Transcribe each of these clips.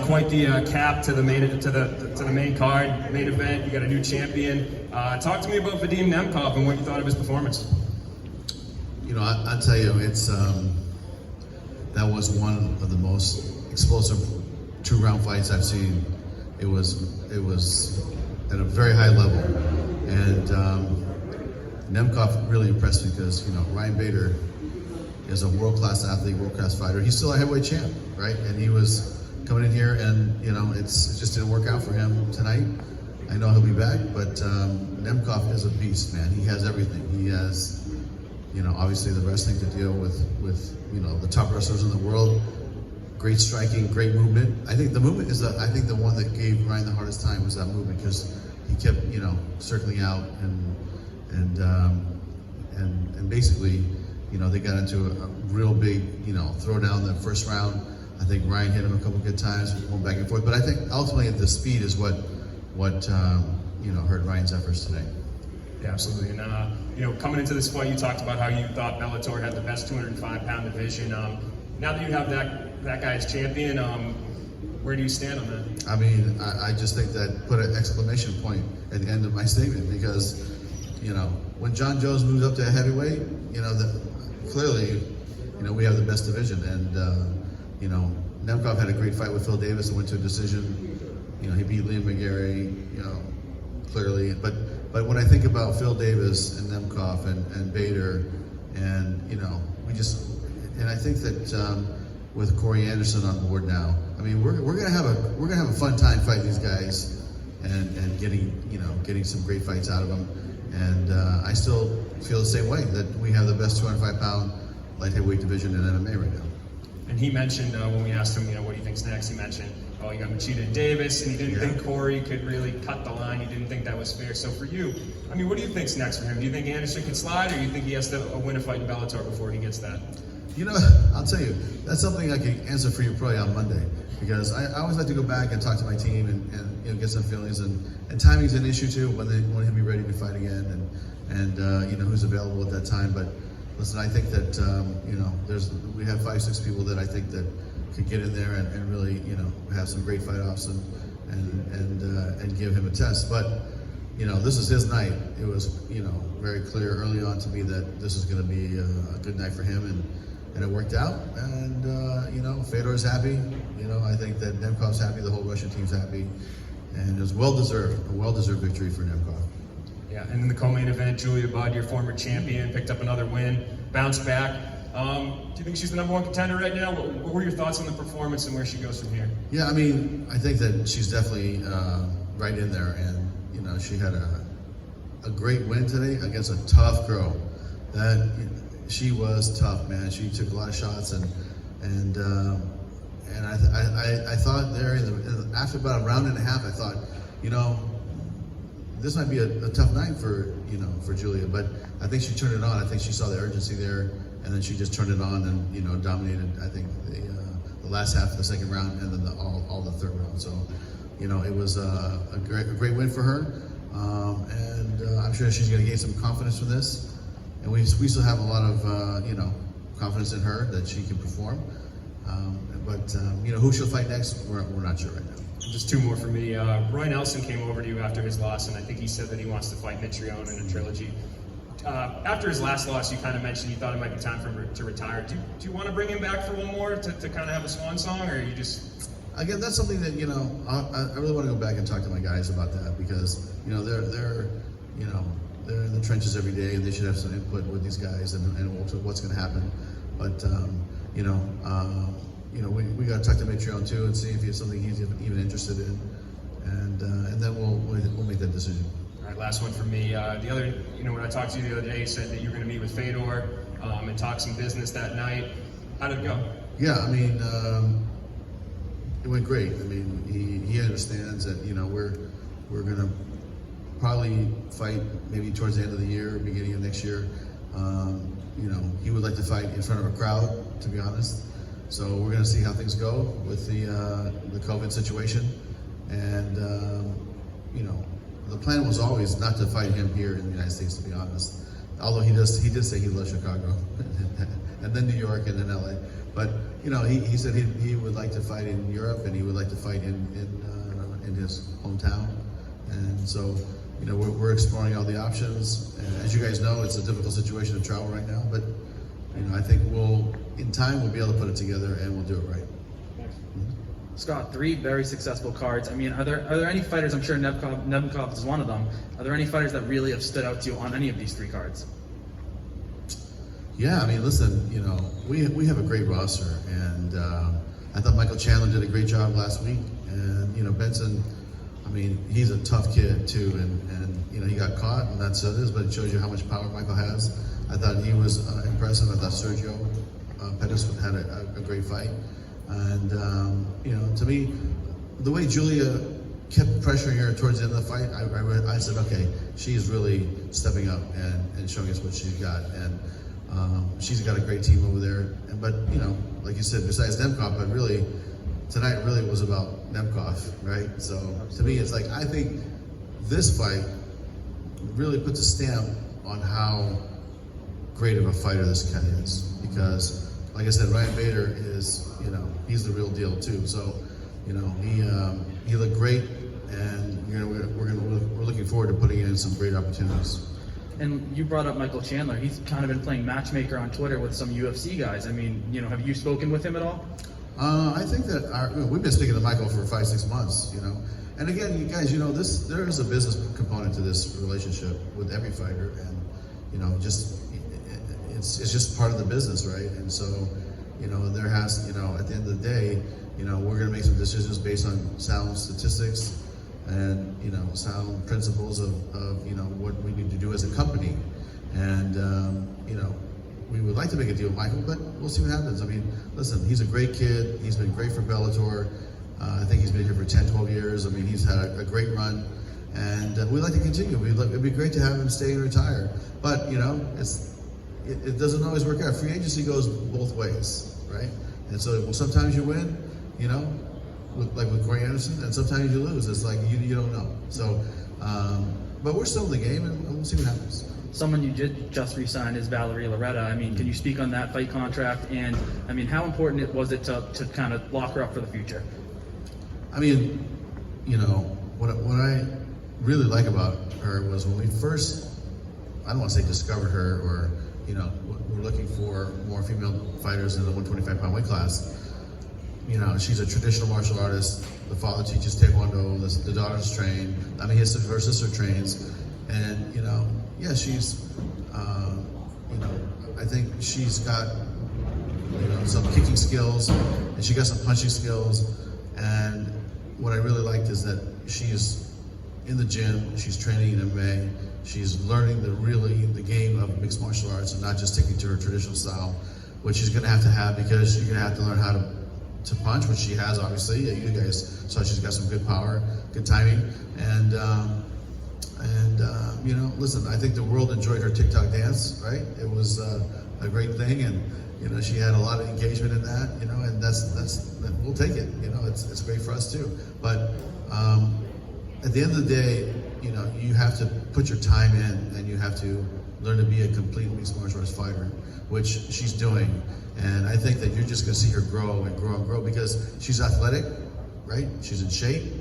quite the cap to the main card, main event. You got a new champion. Talk to me about Vadim Nemkov and what you thought of his performance. You know, I'll tell you, it's that was one of the most explosive 2-round fights I've seen. It was at a very high level, and Nemkov really impressed me because, you know, Ryan Bader is a world-class athlete, world-class fighter. He's still a heavyweight champ, right? And he was coming in here, and you know, it just didn't work out for him tonight. I know he'll be back, but Nemkov is a beast, man. He has everything. He has, you know, obviously the wrestling to deal with you know, the top wrestlers in the world. Great striking, great movement. I think the movement is I think the one that gave Ryan the hardest time was that movement, because he kept, you know, circling out and basically, you know, they got into a real big, you know, throwdown the first round. I think Ryan hit him a couple good times, going back and forth. But I think ultimately the speed is what you know, hurt Ryan's efforts today. Yeah, absolutely. And you know, coming into this fight, you talked about how you thought Bellator had the best 205-pound division. Now that you have that guy as champion, where do you stand on that? I mean, I just think that put an exclamation point at the end of my statement, because, you know, when John Jones moves up to a heavyweight, you know, clearly, you know, we have the best division. And you know, Nemkov had a great fight with Phil Davis and went to a decision. You know, he beat Liam McGarry, you know, clearly. But when I think about Phil Davis and Nemkov and Bader, and you know, and I think that with Corey Anderson on board now, I mean, we're gonna have a fun time fighting these guys and getting some great fights out of them. And I still feel the same way, that we have the best 205-pound light heavyweight division in MMA right now. And he mentioned when we asked him, you know, what do you think's next? He mentioned, oh, you got Machida and Davis, and he didn't think Corey could really cut the line. He didn't think that was fair. So for you, I mean, what do you think's next for him? Do you think Anderson can slide, or do you think he has to win a fight in Bellator before he gets that? You know, I'll tell you, that's something I can answer for you probably on Monday, because I always like to go back and talk to my team and you know, get some feelings, and timing's an issue too, when he'll be ready to fight again, and you know, who's available at that time. But listen, I think that you know, we have 5-6 people that I think that could get in there and really, you know, have some great fight offs and give him a test. But you know, this is his night. It was, you know, very clear early on to me that this is going to be a good night for him, and it worked out. And you know, Fedor's happy. You know, I think that Nemkov's happy. The whole Russian team's happy, and it was a well-deserved victory for Nemkov. Yeah, and in the co-main event, Julia Budd, your former champion, picked up another win, bounced back. Do you think she's the #1 contender right now? What were your thoughts on the performance and where she goes from here? Yeah, I mean, I think that she's definitely right in there, and you know, she had a great win today against a tough girl. She was tough, man. She took a lot of shots, and I thought there after about a round and a half, I thought, you know, this might be a tough night for Julia, but I think she turned it on. I think she saw the urgency there, and then she just turned it on and, you know, dominated, I think, the last half of the second round, and then all the third round. So, you know, it was a great win for her, and I'm sure she's going to gain some confidence from this. And we still have a lot of you know, confidence in her that she can perform. But you know, who she'll fight next, we're not sure right now. Just two more for me. Roy Nelson came over to you after his loss, and I think he said that he wants to fight Mitrione in a trilogy. After his last loss, you kind of mentioned you thought it might be time for him to retire. Do you want to bring him back for one more to kind of have a swan song, or are you just... Again, that's something that, you know, I really want to go back and talk to my guys about that, because, you know, they're in the trenches every day, and they should have some input with these guys and what's going to happen. But you know, we got to talk to Mitrione too and see if it's something he's even interested in, and then we'll make that decision. All right, last one for me. The other, you know, when I talked to you the other day, you said that you were going to meet with Fedor and talk some business that night. How did it go? Yeah, I mean, it went great. I mean, he understands that, you know, we're going to probably fight maybe towards the end of the year, beginning of next year. You know, he would like to fight in front of a crowd, to be honest. So we're going to see how things go with the COVID situation. And you know, the plan was always not to fight him here in the United States, to be honest. Although he did say he loves Chicago. and then New York, and then LA. But you know, he said he would like to fight in Europe, and he would like to fight in his hometown. And so, you know, we're exploring all the options. And as you guys know, it's a difficult situation to travel right now, but you know, I think in time we'll be able to put it together and we'll do it right. Scott, 3 very successful cards. I mean, are there any fighters? I'm sure Nebkov is one of them. Are there any fighters that really have stood out to you on any of these 3 cards? Yeah, I mean, listen, you know, we have a great roster, and I thought Michael Chandler did a great job last week, and you know, Benson, I mean, he's a tough kid too, and you know, he got caught, and that's what it is, but it shows you how much power Michael has. I thought he was impressive. I thought Sergio Pettis had a great fight, and you know, to me, the way Julia kept pressuring her towards the end of the fight, I said, okay, she's really stepping up and showing us what she's got, and she's got a great team over there. But you know, like you said, besides Nemkov, but really tonight really was about Nemkov, right? So to me, it's like, I think this fight really puts a stamp on how great of a fighter this guy is, because like I said, Ryan Bader is, you know, he's the real deal too. So you know, he looked great, and you know, we're looking forward to putting in some great opportunities. And you brought up Michael Chandler. He's kind of been playing matchmaker on Twitter with some UFC guys. I mean, you know, have you spoken with him at all? I think that we've been speaking to Michael for 5-6 months, you know. And again, you guys, you know, there is a business component to this relationship with every fighter, and you know, it's just part of the business, right? And so, you know, there has, you know, at the end of the day, you know, we're going to make some decisions based on sound statistics and, you know, sound principles of you know, what we need to do as a company. And you know, we would like to make a deal with Michael, but we'll see what happens. I mean, listen, he's a great kid. He's been great for Bellator. I think he's been here for 10, 12 years. I mean, he's had a great run, and we'd like to continue. It'd be great to have him stay and retire. But you know, it doesn't always work out. Free agency goes both ways, right? And so sometimes you win, you know, like with Corey Anderson, and sometimes you lose. It's like you don't know. So, but we're still in the game, and we'll see what happens. Someone you just re-signed is Valerie Loureda. I mean, can you speak on that fight contract? And I mean, how important was it to kind of lock her up for the future? I mean, you know, what I really like about her was when we first, I don't want to say discovered her, or you know, we're looking for more female fighters in the 125-pound weight class. You know, she's a traditional martial artist. The father teaches Taekwondo. The daughter's trained. I mean, her sister trains, and you know, yeah, she's, you know, I think she's got, you know, some kicking skills, and she got some punching skills. And what I really liked is that she's in the gym. She's training in MMA. She's learning the game of mixed martial arts, and not just sticking to her traditional style, which she's going to have because you're going to have to learn how to punch, which she has, obviously. Yeah, you guys saw she's got some good power, good timing, and you know, listen, I think the world enjoyed her TikTok dance, right? It was a great thing, and you know, she had a lot of engagement in that, you know, and that's we'll take it, you know, it's great for us too. But at the end of the day, you know, you have to put your time in, and you have to learn to be a complete mixed martial arts fighter, which she's doing. And I think that you're just going to see her grow and grow and grow, because she's athletic, right? She's in shape.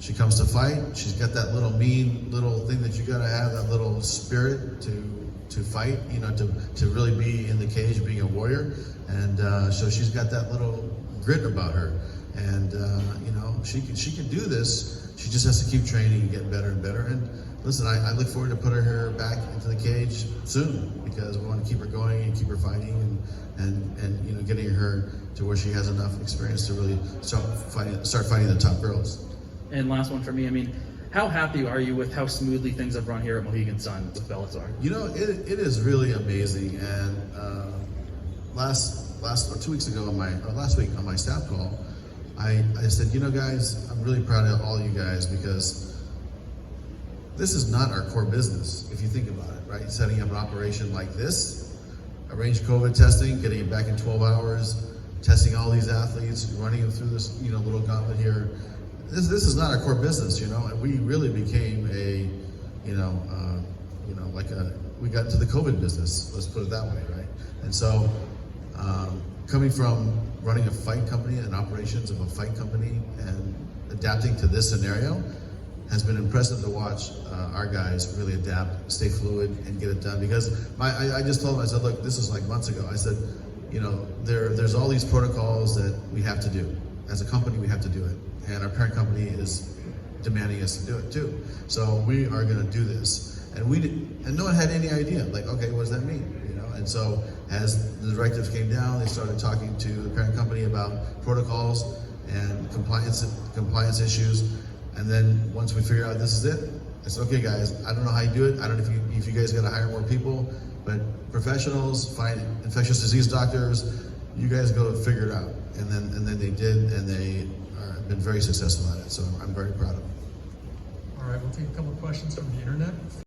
She comes to fight. She's got that little mean little thing that you got to have, that little spirit to fight, you know, to really be in the cage, being a warrior. And so she's got that little grit about her. And you know, she can do this. She just has to keep training and getting better and better. And listen, I look forward to putting her back into the cage soon, because we want to keep her going and keep her fighting, and you know, getting her to where she has enough experience to really start fighting the top girls. And last one for me, I mean, how happy are you with how smoothly things have run here at Mohegan Sun with Bellator? You know, it is really amazing. And last 2 weeks ago last week on my staff call, I said, you know, guys, I'm really proud of all you guys, because this is not our core business, if you think about it, right? Setting up an operation like this, arrange COVID testing, getting it back in 12 hours, testing all these athletes, running them through this, you know, little gauntlet here. This is not our core business, you know, and we really became a, like a we got into the COVID business. Let's put it that way, right? And so, coming from running a fight company and operations of a fight company and adapting to this scenario has been impressive to watch our guys really adapt, stay fluid, and get it done. Because I just told them, I said, look, this is like months ago. I said, you know, there's all these protocols that we have to do. As a company, we have to do it. And our parent company is demanding us to do it too. So we are going to do this. And no one had any idea. Like, okay, what does that mean? You know. And so as the directives came down, they started talking to the parent company about protocols and compliance issues. And then once we figure out this is it, I said, okay, guys, I don't know how you do it. I don't know if you guys got to hire more people, but professionals, find infectious disease doctors, you guys go figure it out. And then they did, and they have been very successful at it. So I'm very proud of them. All right, we'll take a couple of questions from the internet.